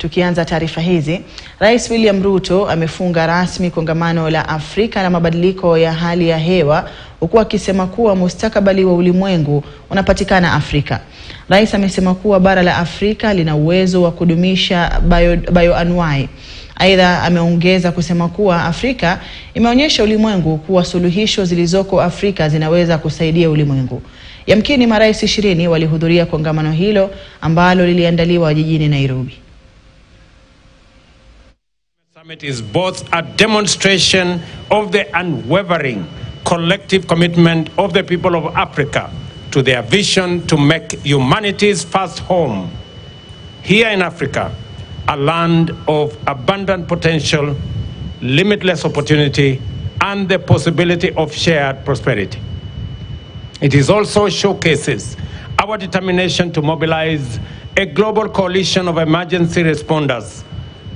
Tukianza taarifa hizi, Rais William Ruto amefunga rasmi kongamano la Afrika na mabadiliko ya hali ya hewa, huku akisema kuwa mustakabali wa ulimwengu unapatikana Afrika. Rais amesema kuwa bara la Afrika lina uwezo wa kudumisha bioanuwai. Aidha, ameongeza kusema kuwa Afrika imeonyesha ulimwengu kuwa suluhisho zilizoko Afrika zinaweza kusaidia ulimwengu. Yamkini marais 20 walihudhuria kongamano hilo ambalo liliandaliwa jijini Nairobi. The summit is both a demonstration of the unwavering collective commitment of the people of Africa to their vision to make humanity's first home here in Africa a land of abundant potential, limitless opportunity, and the possibility of shared prosperity. It is also showcases our determination to mobilize a global coalition of emergency responders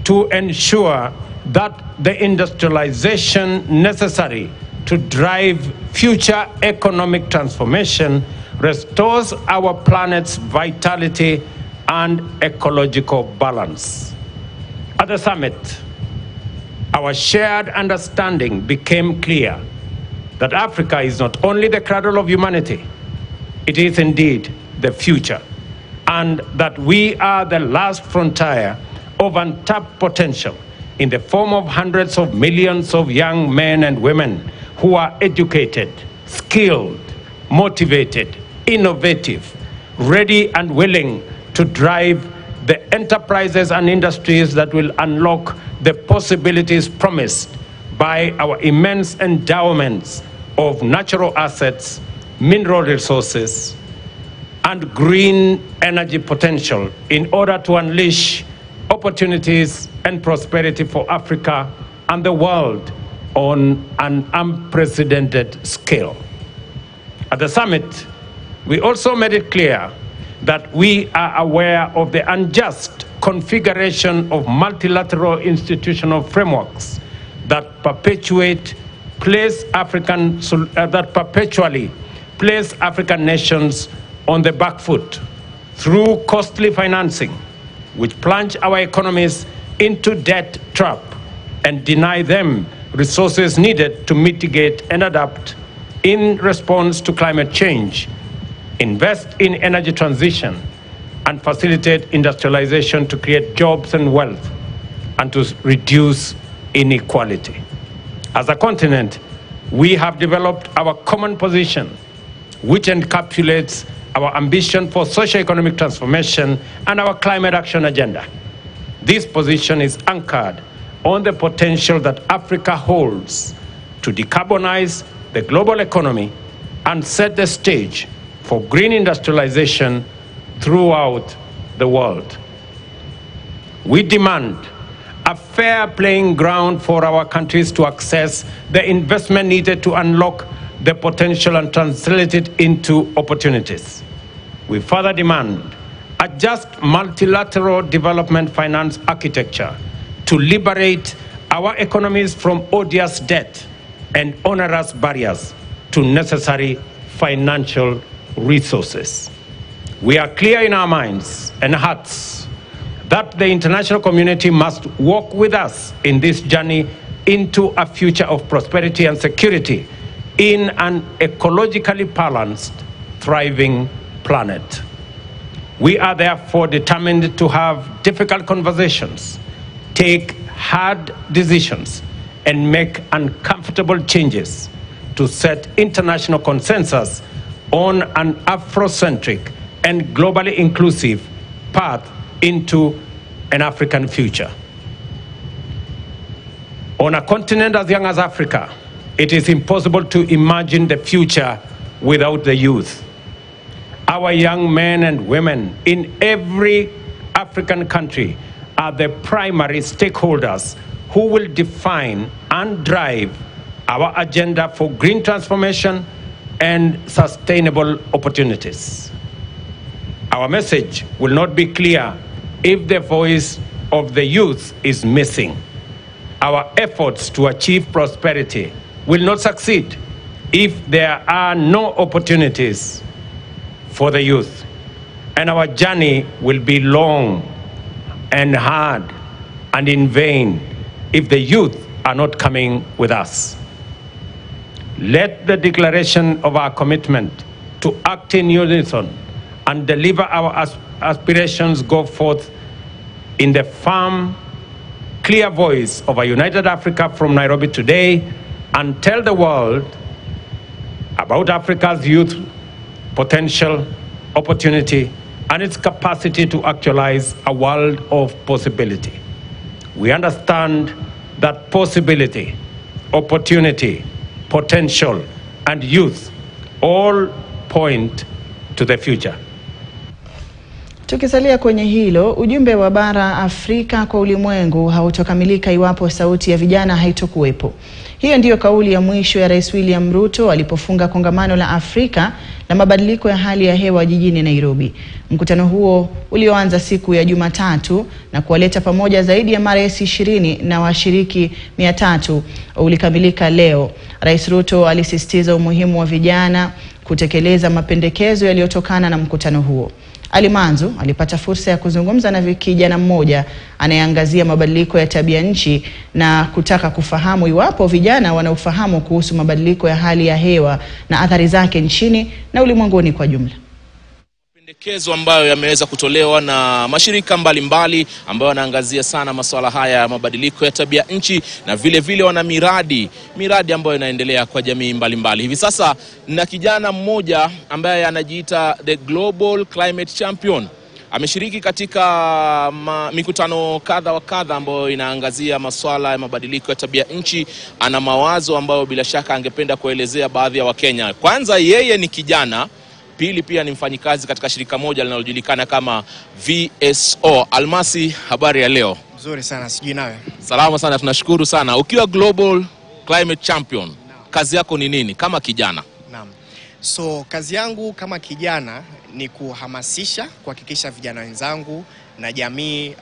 to ensure that the industrialization necessary to drive future economic transformation restores our planet's vitality and ecological balance. At the summit, our shared understanding became clear that Africa is not only the cradle of humanity, it is indeed the future, and that we are the last frontier of untapped potential in the form of hundreds of millions of young men and women who are educated, skilled, motivated, innovative, ready and willing to drive the enterprises and industries that will unlock the possibilities promised by our immense endowments of natural assets, mineral resources, and green energy potential in order to unleash opportunities and prosperity for Africa and the world on an unprecedented scale. At the summit, we also made it clear that we are aware of the unjust configuration of multilateral institutional frameworks that perpetually place African nations on the back foot through costly financing, which plunge our economies into debt trap and deny them resources needed to mitigate and adapt in response to climate change, invest in energy transition, and facilitate industrialization to create jobs and wealth, and to reduce inequality. As a continent, we have developed our common position, which encapsulates our ambition for socio-economic transformation and our climate action agenda. This position is anchored on the potential that Africa holds to decarbonize the global economy and set the stage for green industrialization throughout the world. We demand a fair playing ground for our countries to access the investment needed to unlock the potential and translate it into opportunities. We further demand a just multilateral development finance architecture to liberate our economies from odious debt and onerous barriers to necessary financial resources. We are clear in our minds and hearts that the international community must walk with us in this journey into a future of prosperity and security in an ecologically balanced, thriving planet. We are therefore determined to have difficult conversations, take hard decisions, and make uncomfortable changes to set international consensus on an Afrocentric and globally inclusive path into an African future. On a continent as young as Africa, it is impossible to imagine the future without the youth. Our young men and women in every African country are the primary stakeholders who will define and drive our agenda for green transformation and sustainable opportunities. Our message will not be clear if the voice of the youth is missing. Our efforts to achieve prosperity will not succeed if there are no opportunities for the youth. And our journey will be long and hard and in vain if the youth are not coming with us. Let the declaration of our commitment to act in unison and deliver our aspirations go forth in the firm, clear voice of a united Africa from Nairobi today, and tell the world about Africa's youth potential, opportunity, and its capacity to actualize a world of possibility. We understand that possibility, opportunity, potential, and youth all point to the future. Tukisalia kwenye hilo, ujumbe wa bara Afrika kwa ulimwengu hautokamilika iwapo sauti ya vijana haitokuwepo. Hiyo ndiyo kauli ya mwisho ya Rais William Ruto alipofunga kongamano la Afrika na mabadiliko ya hali ya hewa jijini Nairobi. Mkutano huo ulioanza siku ya Jumatatu na kuwaleta pamoja zaidi ya marais 20 na washiriki 300 ulikamilika leo. Rais Ruto alisisitiza umuhimu wa vijana kutekeleza mapendekezo yaliyotokana na mkutano huo. Alimanzu alipata fursa ya kuzungumza na kijana mmoja anayeangazia mabadiliko ya tabia nchi na kutaka kufahamu iwapo vijana wanaofahamu kuhusu mabadiliko ya hali ya hewa na athari zake nchini na ulimwenguni kwa jumla. Mapendekezo ambayo yameweza kutolewa na mashirika mbalimbali ambayo yanaangazia sana masuala haya ya mabadiliko ya tabia nchi, na vile vile wana miradi ambayo inaendelea kwa jamii mbalimbali. Hivi sasa na kijana mmoja ambaye anajiita the Global Climate Champion. Ameshiriki katika mikutano kadha wa kadha ambayo inaangazia masuala ya mabadiliko ya tabia nchi. Ana mawazo ambayo bila shaka angependa kuelezea baadhi ya Wakenya. Kwanza, yeye ni kijana. Pili, pia ni mfanyikazi katika shirika moja linalojulikana kama VSO. Almasi, habari ya leo? Nzuri sana, sijui nawe? Salama sana, tunashukuru sana. Ukiwa Global Climate Champion, kazi yako ni nini kama kijana? Naam. So kazi yangu kama kijana ni kuhamasisha, kuhakikisha vijana wenzangu na jamii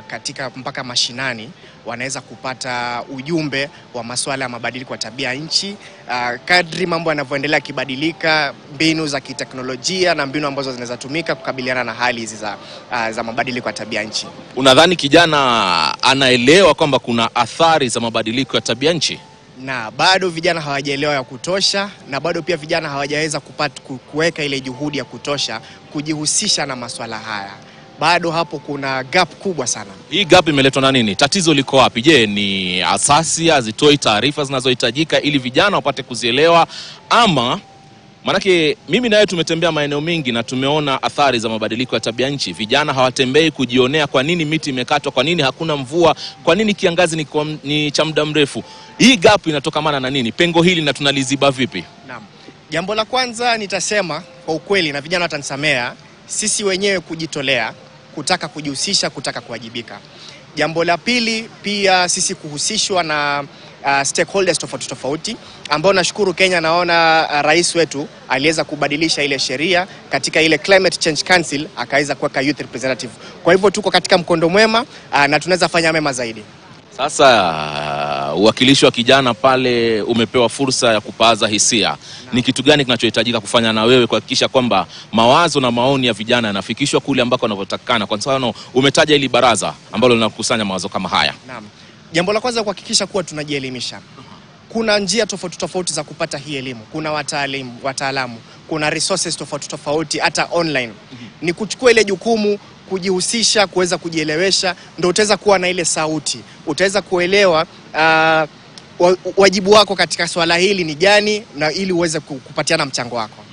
katika mpaka mashinani wanaweza kupata ujumbe wa masuala ya mabadiliko ya tabia nchi. Kadri mambo yanavyoendelea kibadilika, mbinu za kiteknolojia na mbinu ambazo zinaweza tumika kukabiliana na hali hizi za mabadiliko ya tabia nchi. Unadhani kijana anaelewa kwamba kuna athari za mabadiliko ya tabia nchi? Na bado vijana hawajaelewa ya kutosha, na bado pia vijana hawajaweza kuweka ile juhudi ya kutosha kujihusisha na masuala haya. Bado hapo kuna gap kubwa sana. Hii gap imeletwa na nini? Tatizo liko wapi? Je, ni asasi hazitoi taarifa zinazohitajika ili vijana wapate kuzielewa, ama manake mimi na wewe tumetembea maeneo mengi na tumeona athari za mabadiliko ya tabia nchi. Vijana hawatembei kujionea kwa nini miti imekatwa, kwa nini hakuna mvua, kwa nini kiangazi ni cha muda mrefu. Hii gap inatokamana na nini? Pengo hili na tunaliziba vipi? Naam. Jambo la kwanza nitasema kwa ukweli, na vijana watanisamea, sisi wenyewe kujitolea, kutaka kujihusisha, kutaka kuwajibika. Jambo la pili pia sisi kuhusishwa na stakeholders tofauti ambao nashukuru Kenya, naona rais wetu aliweza kubadilisha ile sheria katika ile Climate Change Council, akaweza kuweka youth representative. Kwa hivyo tuko katika mkondo mwema na tunaweza fanya mema zaidi. Sasa uwakilishi wa kijana pale umepewa fursa ya kupaza hisia. Ni kitu gani kinachohitajika kufanya na wewe kuhakikisha kwamba mawazo na maoni ya vijana yanafikishwa kule ambako wanavyotakana? Kwa mfano umetaja hili baraza ambalo linakusanya mawazo kama haya. Naam. Jambo la kwanza kuhakikisha kuwa tunajielimisha. Kuna njia tofauti za kupata hii elimu. Kuna wataalamu, kuna resources tofauti hata online. Ni kuchukua ile jukumu, kujihusisha, kuweza kujielewesha, ndio utaweza kuwa na ile sauti. Utaweza kuelewa wajibu wako katika swala hili ni gani, na ili uweze kupatiana mchango wako.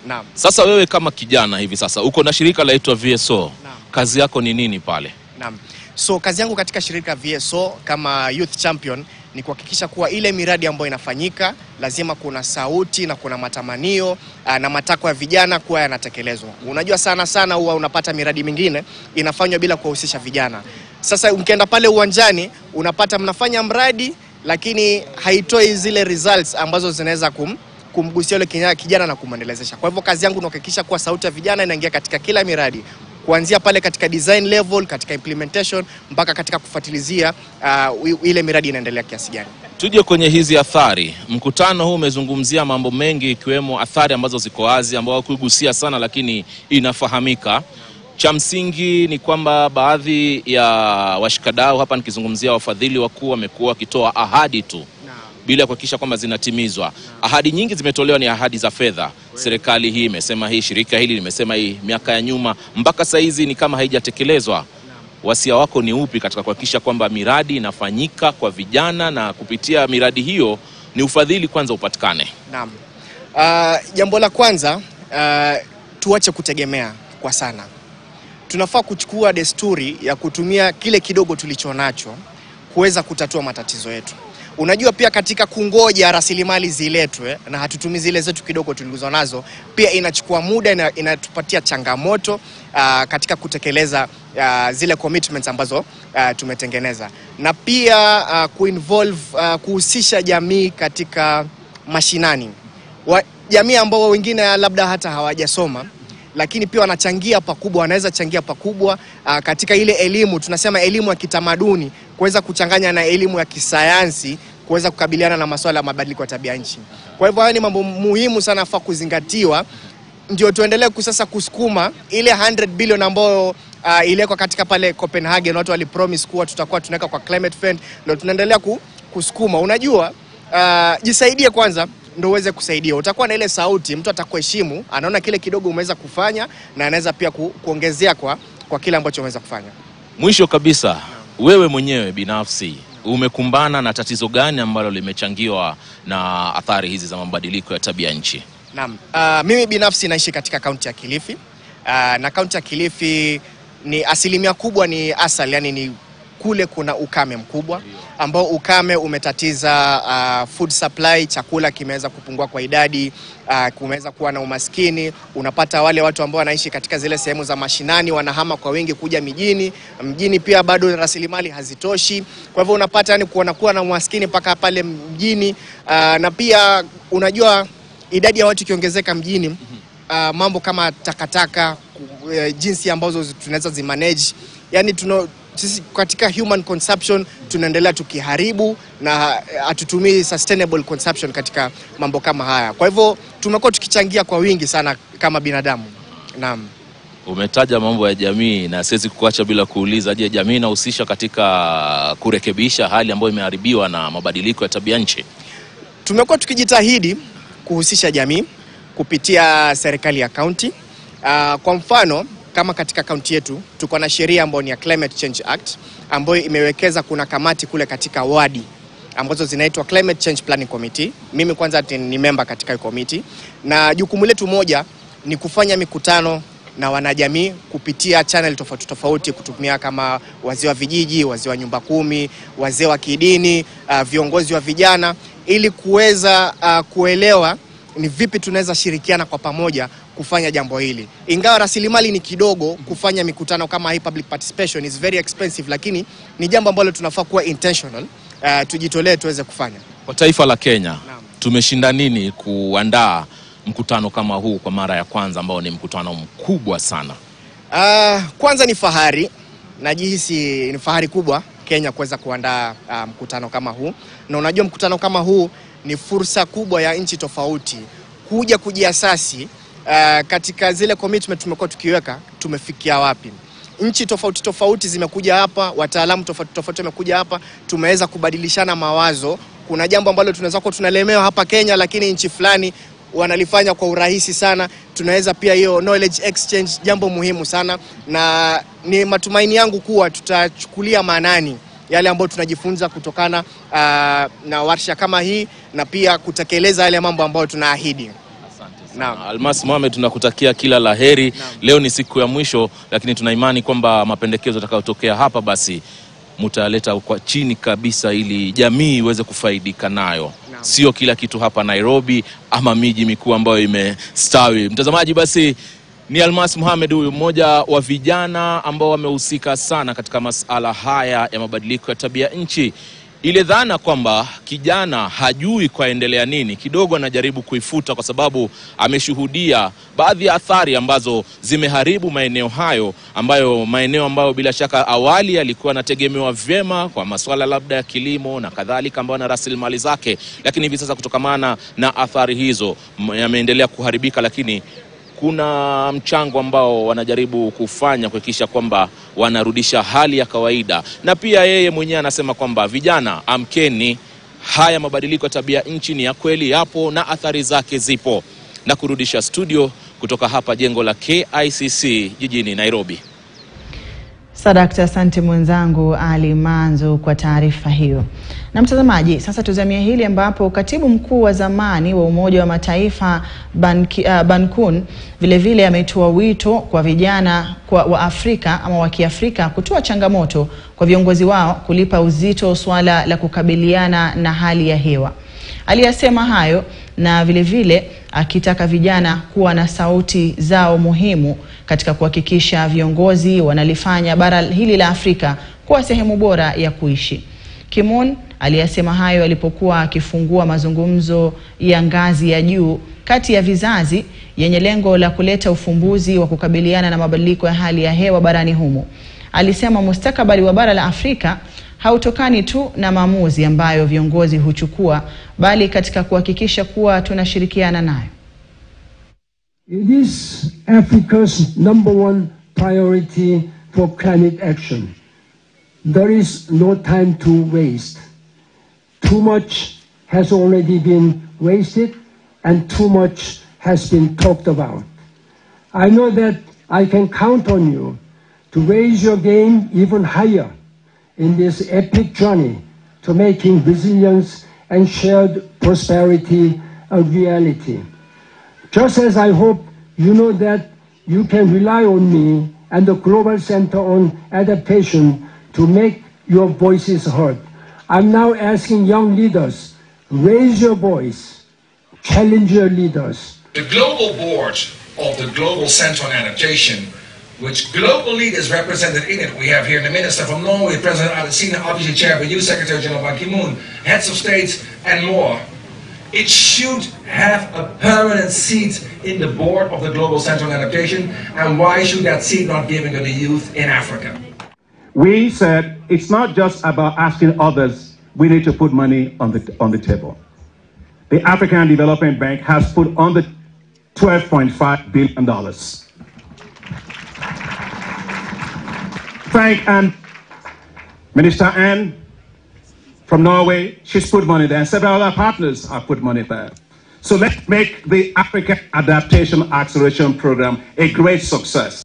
Naam. Sasa wewe kama kijana hivi sasa uko na shirika laitwa VSO. Naam. Kazi yako ni nini pale? Naam. So kazi yangu katika shirika VSO kama youth champion ni kuhakikisha kuwa ile miradi ambayo inafanyika lazima kuna sauti na kuna matamanio na matakwa ya vijana kuwa yanatekelezwa. Unajua sana huwa unapata miradi mingine inafanywa bila kuwahusisha vijana. Sasa ukienda pale uwanjani unapata mnafanya mradi lakini haitoi zile results ambazo zinaweza kumgusia yule kijana na kumendelezesha. Kwa hivyo kazi yangu ni kuhakikisha kuwa sauti ya vijana inaingia katika kila miradi, kuanzia pale katika design level, katika implementation, mpaka katika kufuatilizia ile miradi inaendelea kiasi gani. Tuje kwenye hizi athari. Mkutano huu umezungumzia mambo mengi ikiwemo athari ambazo ziko wazi ambao kugusia sana lakini inafahamika. Cha msingi ni kwamba baadhi ya washikadau hapa, nikizungumzia wafadhili wakuu, wamekuwa wakitoa ahadi tu bila kuhakikisha kwamba zinatimizwa. Ahadi nyingi zimetolewa, ni ahadi za fedha. Serikali hii imesema hii, shirika hili limesema hii miaka ya nyuma, mpaka saa hizi ni kama haijatekelezwa. Wasia wako ni upi katika kuhakikisha kwamba miradi inafanyika kwa vijana, na kupitia miradi hiyo ni ufadhili kwanza upatikane? Naam. Jambo la kwanza, tuache kutegemea kwa sana. Tunafaa kuchukua desturi ya kutumia kile kidogo tulichonacho kuweza kutatua matatizo yetu. Unajua pia katika kungoja rasilimali ziletwe na hatutumii zile zetu kidogo tulizonazo, pia inachukua muda na inatupatia changamoto katika kutekeleza zile commitments ambazo tumetengeneza. Na pia kuhusisha jamii katika mashinani. Jamii ambao wengine labda hata hawajasoma, lakini pia wanachangia pakubwa, wanaweza changia pakubwa katika ile elimu, tunasema elimu ya kitamaduni, kuweza kuchanganya na elimu ya kisayansi, kuweza kukabiliana na masuala ya mabadiliko ya tabia nchi. Kwa hivyo haya ni mambo muhimu sana faa kuzingatiwa, ndio tuendelee sasa kusukuma ile 100 billion ambayo ilikuwa katika pale Copenhagen. Watu walipromise kuwa tutakuwa tunaweka kwa climate fund, ndio tunaendelea kusukuma. Unajua, jisaidie kwanza ndio uweze kusaidia. Utakuwa na ile sauti, mtu atakuheshimu, anaona kile kidogo umeweza kufanya, na anaweza pia kuongezea kwa kile ambacho umeweza kufanya. Mwisho kabisa, wewe mwenyewe binafsi umekumbana na tatizo gani ambalo limechangiwa na athari hizi za mabadiliko ya tabia nchi? Naam. Mimi binafsi naishi katika kaunti ya Kilifi. Na kaunti ya Kilifi ni asilimia kubwa ni asali, yani ni kule kuna ukame mkubwa, ambao ukame umetatiza food supply, chakula kimeweza kupungua kwa idadi, kumeweza kuwa na umaskini. Unapata wale watu ambao wanaishi katika zile sehemu za mashinani wanahama kwa wingi kuja mjini pia bado rasilimali hazitoshi. Kwa hivyo unapata yani kuwa na umaskini mpaka pale mjini. Na pia unajua idadi ya watu kiongezeka mjini, mambo kama takataka, jinsi ambazo tunaweza zimanage, yani sisi katika human consumption tunaendelea tukiharibu na hatutumii sustainable consumption katika mambo kama haya. Kwa hivyo tumekuwa tukichangia kwa wingi sana kama binadamu. Naam. Umetaja mambo ya jamii, na siwezi kuacha bila kuuliza, je, jamii inahusisha katika kurekebisha hali ambayo imeharibiwa na mabadiliko ya tabia nchi? Tumekuwa tukijitahidi kuhusisha jamii kupitia serikali ya county. Kwa mfano, kama katika kaunti yetu tuko na sheria ambayo ni ya Climate Change Act, ambayo imewekeza kuna kamati kule katika wadi ambazo zinaitwa Climate Change Planning Committee. Mimi kwanza ni member katika hiyo committee, na jukumu letu moja ni kufanya mikutano na wanajamii kupitia channel tofauti tofauti, kutumia kama wazee wa vijiji, wazee wa nyumba 10, wazee wa kidini, viongozi wa vijana, ili kuweza kuelewa ni vipi tunaweza shirikiana kwa pamoja kufanya jambo hili. Ingawa rasilimali ni kidogo, kufanya mikutano kama hii, public participation is very expensive, lakini ni jambo ambalo tunafaa kuwa intentional, tujitolee tuweze kufanya. Kwa taifa la Kenya, tumeshinda nini kuandaa mkutano kama huu kwa mara ya kwanza, ambao ni mkutano mkubwa sana? Kwanza ni fahari, najihisi ni fahari kubwa Kenya kuweza kuandaa mkutano kama huu. Na unajua mkutano kama huu ni fursa kubwa ya nchi tofauti kuja kujiasasi katika zile commitment tumekuwa tukiweka, tumefikia wapi. Nchi tofauti tofauti zimekuja hapa, wataalamu tofauti tofauti wamekuja hapa, tumeweza kubadilishana mawazo. Kuna jambo ambalo tunaweza kuwa tunalemewa hapa Kenya, lakini nchi fulani wanalifanya kwa urahisi sana. Tunaweza pia hiyo knowledge exchange, jambo muhimu sana, na ni matumaini yangu kuwa tutachukulia maanani yale ambayo tunajifunza kutokana na warsha kama hii, na pia kutekeleza yale mambo ambayo tunaahidi. Naam. Almas Mohamed, tunakutakia kila laheri. Leo ni siku ya mwisho, lakini tuna imani kwamba mapendekezo yatakayotokea hapa basi mtaleta kwa chini kabisa ili jamii iweze kufaidika nayo. Sio kila kitu hapa Nairobi ama miji mikuu ambayo imestawi. Mtazamaji, basi ni Almas Mohamed, huyu mmoja wa vijana ambao wamehusika sana katika masuala haya ya mabadiliko ya tabia nchi. Ile dhana kwamba kijana hajui kwaendelea nini, kidogo anajaribu kuifuta, kwa sababu ameshuhudia baadhi ya athari ambazo zimeharibu maeneo hayo, maeneo ambayo bila shaka awali yalikuwa yanategemewa vyema kwa masuala labda ya kilimo na kadhalika, ambayo na rasilimali zake, lakini hivi sasa kutokamana na athari hizo yameendelea kuharibika. Lakini kuna mchango ambao wanajaribu kufanya kuhakikisha kwamba wanarudisha hali ya kawaida. Na pia yeye mwenyewe anasema kwamba vijana, amkeni, haya mabadiliko ya tabia nchi ni ya kweli yapo na athari zake zipo. Na kurudisha studio kutoka hapa jengo la KICC jijini Nairobi. Sadakta, asante mwenzangu Ali Manzo kwa taarifa hiyo. Na mtazamaji, sasa tuzamia hili ambapo katibu mkuu wa zamani wa Umoja wa Mataifa Ban Ki-moon vile ametoa wito kwa vijana wa Afrika ama wa Kiafrika kutoa changamoto kwa viongozi wao kulipa uzito swala la kukabiliana na hali ya hewa. Aliyasema hayo na vile akitaka vijana kuwa na sauti zao muhimu katika kuhakikisha viongozi wanalifanya bara hili la Afrika kuwa sehemu bora ya kuishi. Ki-moon aliyasema hayo alipokuwa akifungua mazungumzo ya ngazi ya juu kati ya vizazi yenye lengo la kuleta ufumbuzi wa kukabiliana na mabadiliko ya hali ya hewa barani humo. Alisema mustakabali wa bara la Afrika hautokani tu na maamuzi ambayo viongozi huchukua, bali katika kuhakikisha kuwa tunashirikiana nayo. It is Africa's #1 priority for climate action. There is no time to waste. Too much has already been wasted and too much has been talked about. I know that I can count on you to raise your game even higher in this epic journey to making resilience and shared prosperity a reality. Just as I hope you know that you can rely on me and the Global Center on Adaptation to make your voices heard. I'm now asking young leaders, raise your voice, challenge your leaders. The global board of the Global Center on Adaptation, which global leaders represented in it. We have here the Minister from Norway, President Adesina, obviously chaired by you, Secretary General Ban Ki-moon, heads of states and more. It should have a permanent seat in the board of the Global Center on Adaptation, and why should that seat not be given to the youth in Africa? We said it's not just about asking others, we need to put money on the table. The African Development Bank has put on the $12.5 billion. Thank Minister Anne from Norway, she's put money there, and several other partners have put money there. So let's make the African Adaptation Acceleration Program a great success.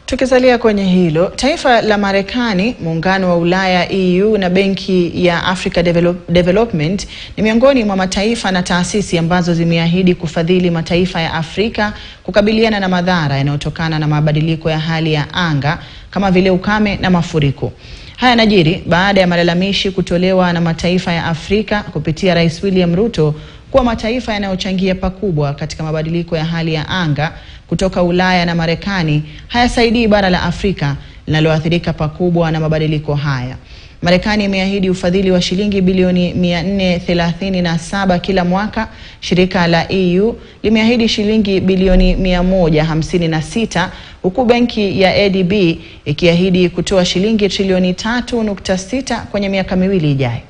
Tukisalia kwenye hilo, taifa la Marekani, muungano wa Ulaya EU na benki ya Africa Development ni miongoni mwa mataifa na taasisi ambazo zimeahidi kufadhili mataifa ya Afrika kukabiliana na madhara yanayotokana na mabadiliko ya hali ya anga kama vile ukame na mafuriko. Haya yanajiri baada ya malalamishi kutolewa na mataifa ya Afrika kupitia Rais William Ruto kuwa mataifa yanayochangia pakubwa katika mabadiliko ya hali ya anga kutoka Ulaya na Marekani hayasaidii bara la Afrika linaloathirika pakubwa na mabadiliko haya. Marekani imeahidi ufadhili wa shilingi bilioni 437 kila mwaka. Shirika la EU limeahidi shilingi bilioni 156, huku benki ya ADB ikiahidi kutoa shilingi trilioni 3.6 kwenye miaka miwili ijayo.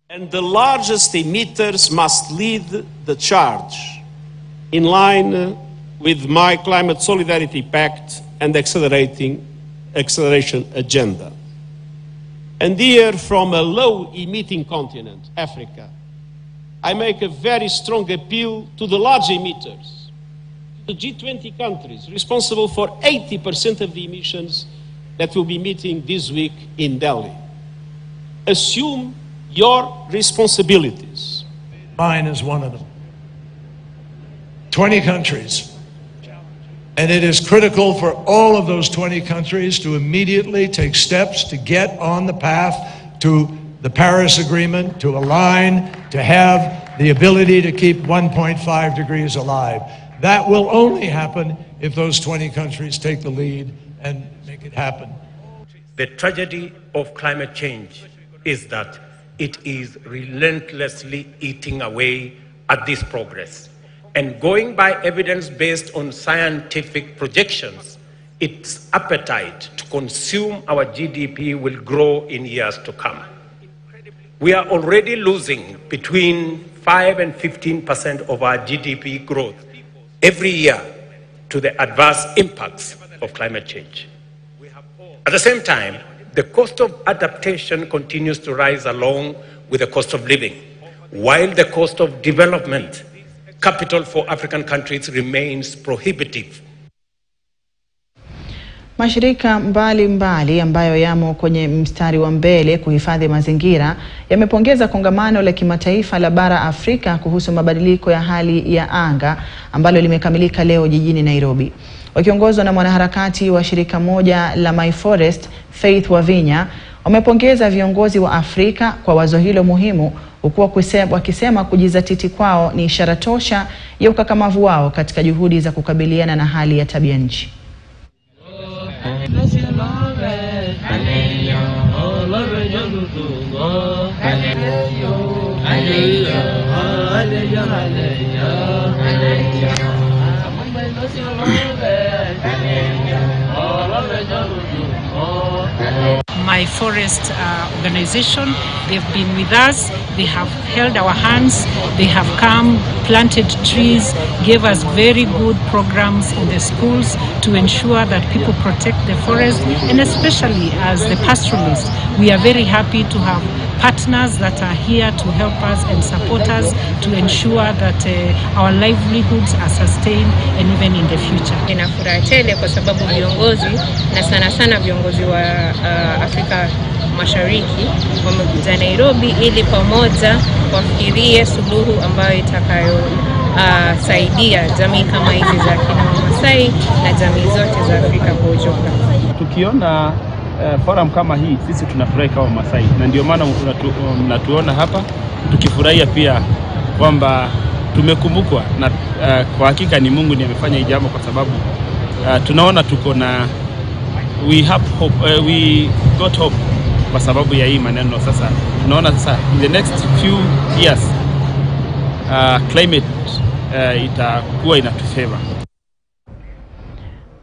And the largest emitters must lead the charge in line with my Climate Solidarity Pact and acceleration agenda. And here, from a low-emitting continent, Africa, I make a very strong appeal to the large emitters, the G20 countries responsible for 80% of the emissions that will be meeting this week in Delhi. Assume your responsibilities. Mine is one of them. 20 countries. And it is critical for all of those 20 countries to immediately take steps to get on the path to the Paris Agreement, to align, to have the ability to keep 1.5 degrees alive. That will only happen if those 20 countries take the lead and make it happen. The tragedy of climate change is that it is relentlessly eating away at this progress. And going by evidence based on scientific projections, its appetite to consume our GDP will grow in years to come. We are already losing between 5 and 15% of our GDP growth every year to the adverse impacts of climate change. At the same time, the cost of adaptation continues to rise along with the cost of living, while the cost of development capital for African countries remains prohibitive. Mashirika mbalimbali ambayo yamo kwenye mstari wa mbele kuhifadhi mazingira yamepongeza kongamano la kimataifa la bara Afrika kuhusu mabadiliko ya hali ya anga ambalo limekamilika leo jijini Nairobi. Wakiongozwa na mwanaharakati wa shirika moja la My Forest, Faith Wavinya, wamepongeza viongozi wa Afrika kwa wazo hilo muhimu, huku wakisema kujizatiti kwao ni ishara tosha ya ukakamavu wao katika juhudi za kukabiliana na hali ya tabia nchi. My Forest organization, they've been with us, they have held our hands, they have come, planted trees, gave us very good programs in the schools to ensure that people protect the forest, and especially as the pastoralists, we are very happy to have partners that are here to help us and support us to ensure that our livelihoods are sustained and even in the future. Ninafurahi tele kwa sababu viongozi na sana viongozi wa Afrika Mashariki wamekuja Nairobi ili pamoja wafikirie suluhu ambayo itakayo saidia jamii kama hizi za kina Wamasai na jamii zote za Afrika kwa ujumla. Tukiona forum kama hii, sisi tunafurahi kama Wamasai, na ndio maana mnatuona hapa tukifurahia pia kwamba tumekumbukwa, na kwa hakika ni Mungu ndiye amefanya hii jambo, kwa sababu tunaona tuko na we got hope kwa sababu ya hii maneno. Sasa tunaona sasa in the next few years climate itakuwa inatufavor.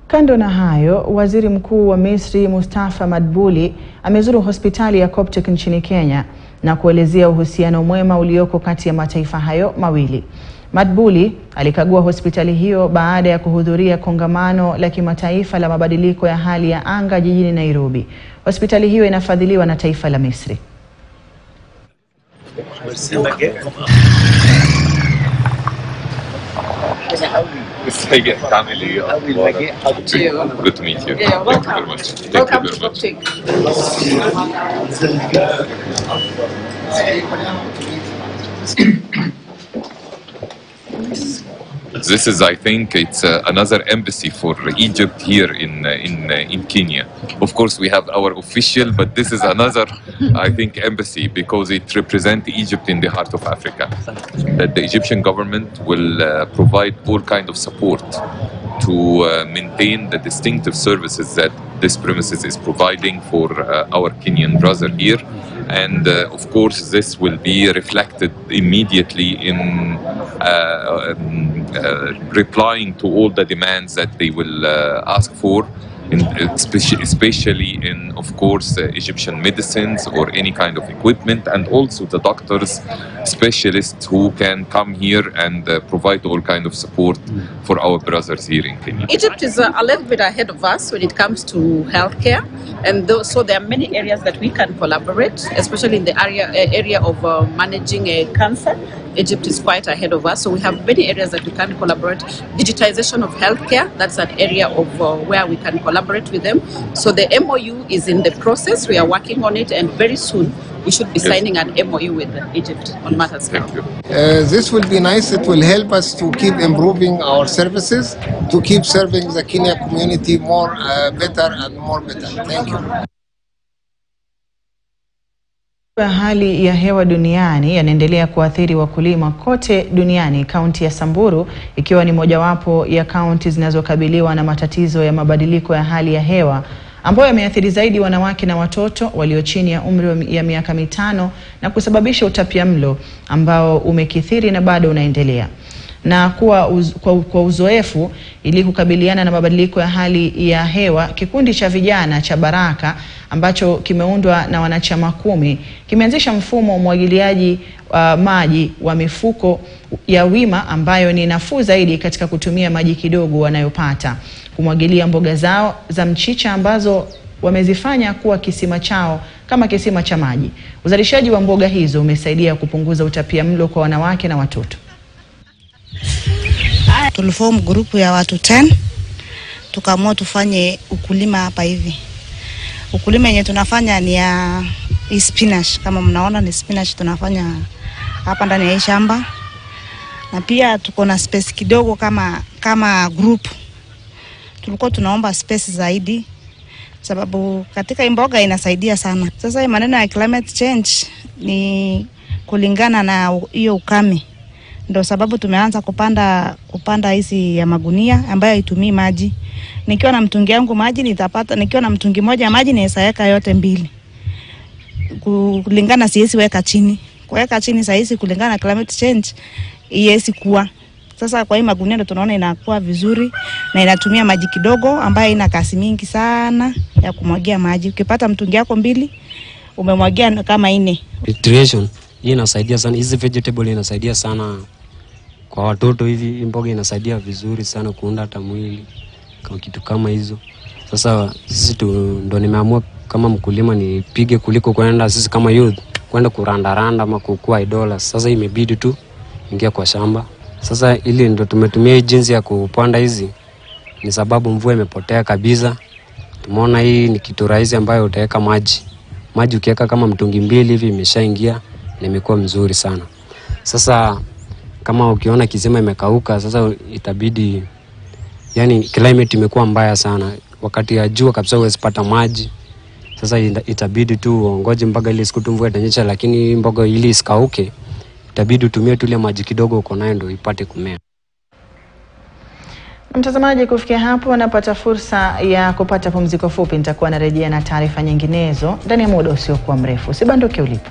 Kando na hayo, Waziri Mkuu wa Misri Mustafa Madbuli amezuru hospitali ya Coptic nchini Kenya na kuelezea uhusiano mwema ulioko kati ya mataifa hayo mawili. Madbuli alikagua hospitali hiyo baada ya kuhudhuria kongamano la kimataifa la mabadiliko ya hali ya anga jijini Nairobi. Hospitali hiyo inafadhiliwa na taifa la Misri. Good to meet you. Yeah, thank you very much. Welcome to Coptic. This is, I think, it's another embassy for Egypt here in Kenya. Of course, we have our official, but this is another, I think, embassy because it represents Egypt in the heart of Africa. That the Egyptian government will provide all kind of support to maintain the distinctive services that this premises is providing for our Kenyan brother here. And of course, this will be reflected immediately in replying to all the demands that they will ask for, especially in, of course, Egyptian medicines or any kind of equipment, and also the doctors, specialists who can come here and provide all kind of support for our brothers here in Kenya. Egypt is a little bit ahead of us when it comes to healthcare, and so there are many areas that we can collaborate, especially in the area of managing cancer. Egypt is quite ahead of us, so we have many areas that we can collaborate. Digitization of healthcare, that's an area of where we can collaborate with them. So the MOU is in the process, we are working on it, and very soon we should be signing an MOU with Egypt on matters. Thank you. This will be nice. It will help us to keep improving our services, to keep serving the Kenya community more better and more better. Thank you. Hali ya hewa duniani yanaendelea kuathiri wakulima kote duniani, kaunti ya Samburu ikiwa ni mojawapo ya kaunti zinazokabiliwa na matatizo ya mabadiliko ya hali ya hewa ambayo yameathiri zaidi wanawake na watoto walio chini ya umri ya miaka 5 na kusababisha utapiamlo ambao umekithiri na bado unaendelea. na kwa uzoefu ili kukabiliana na mabadiliko ya hali ya hewa. Kikundi cha vijana cha Baraka ambacho kimeundwa na wanachama 10 kimeanzisha mfumo wa umwagiliaji maji wa mifuko ya wima ambayo ni nafuu zaidi katika kutumia maji kidogo wanayopata kumwagilia mboga zao za mchicha ambazo wamezifanya kuwa kisima chao kama kisima cha maji. Uzalishaji wa mboga hizo umesaidia kupunguza utapiamlo kwa wanawake na watoto. Tuliform grupu ya watu 10 tukaamua tufanye ukulima hapa hivi. Ukulima yenye tunafanya ni ya spinach, kama mnaona ni spinach tunafanya hapa ndani ya shamba. Na pia tuko na space kidogo kama group. Tulikuwa tunaomba space zaidi sababu katika mboga inasaidia sana. Sasa maneno ya climate change ni kulingana na hiyo ukame. Ndio sababu tumeanza kupanda hizi ya magunia ambayo haitumii maji. Nikiwa na mtungi yangu maji nitapata, nikiwa na mtungi moja maji naweza yote 2. Kulingana siwezi weka chini. Kuweka chini saizi kulingana na climate change iwezi kuwa. Sasa kwa hii magunia ndio tunaona inakuwa vizuri na inatumia maji kidogo ambayo ina kasi mingi sana ya kumwagia maji. Ukipata mtungi yako 2 umemwagia kama 4. Nutrition hii inasaidia sana, hizi vegetable inasaidia sana kwa watoto hivi, mboga inasaidia vizuri sana kuunda hata mwili kwa kitu kama hizo. Sasa sisi ndo nimeamua kama mkulima nipige kuliko kwenda sisi kama youth kwenda kuranda ama kukua idola. Sasa imebidi tu ingia kwa shamba. Sasa ili ndo tumetumia jinsi ya kupanda hizi ni sababu mvua imepotea kabisa. Tumeona hii ni kitu rahisi ambayo utaweka maji ukiweka kama mtungi 2 hivi imeshaingia na imekuwa mzuri sana. Sasa kama ukiona kisima imekauka, sasa itabidi, yani climate imekuwa mbaya sana, wakati ya jua kabisa huwezi pata maji. Sasa itabidi tu ngoje mpaka ile siku mvua itanyesha, lakini mboga ili isikauke itabidi utumie tule maji kidogo uko nayo ndio ipate kumea. Mtazamaji, kufikia hapo napata fursa ya kupata pumziko fupi. Nitakuwa narejea na taarifa nyinginezo ndani ya muda usiokuwa mrefu. Usibanduke ulipo.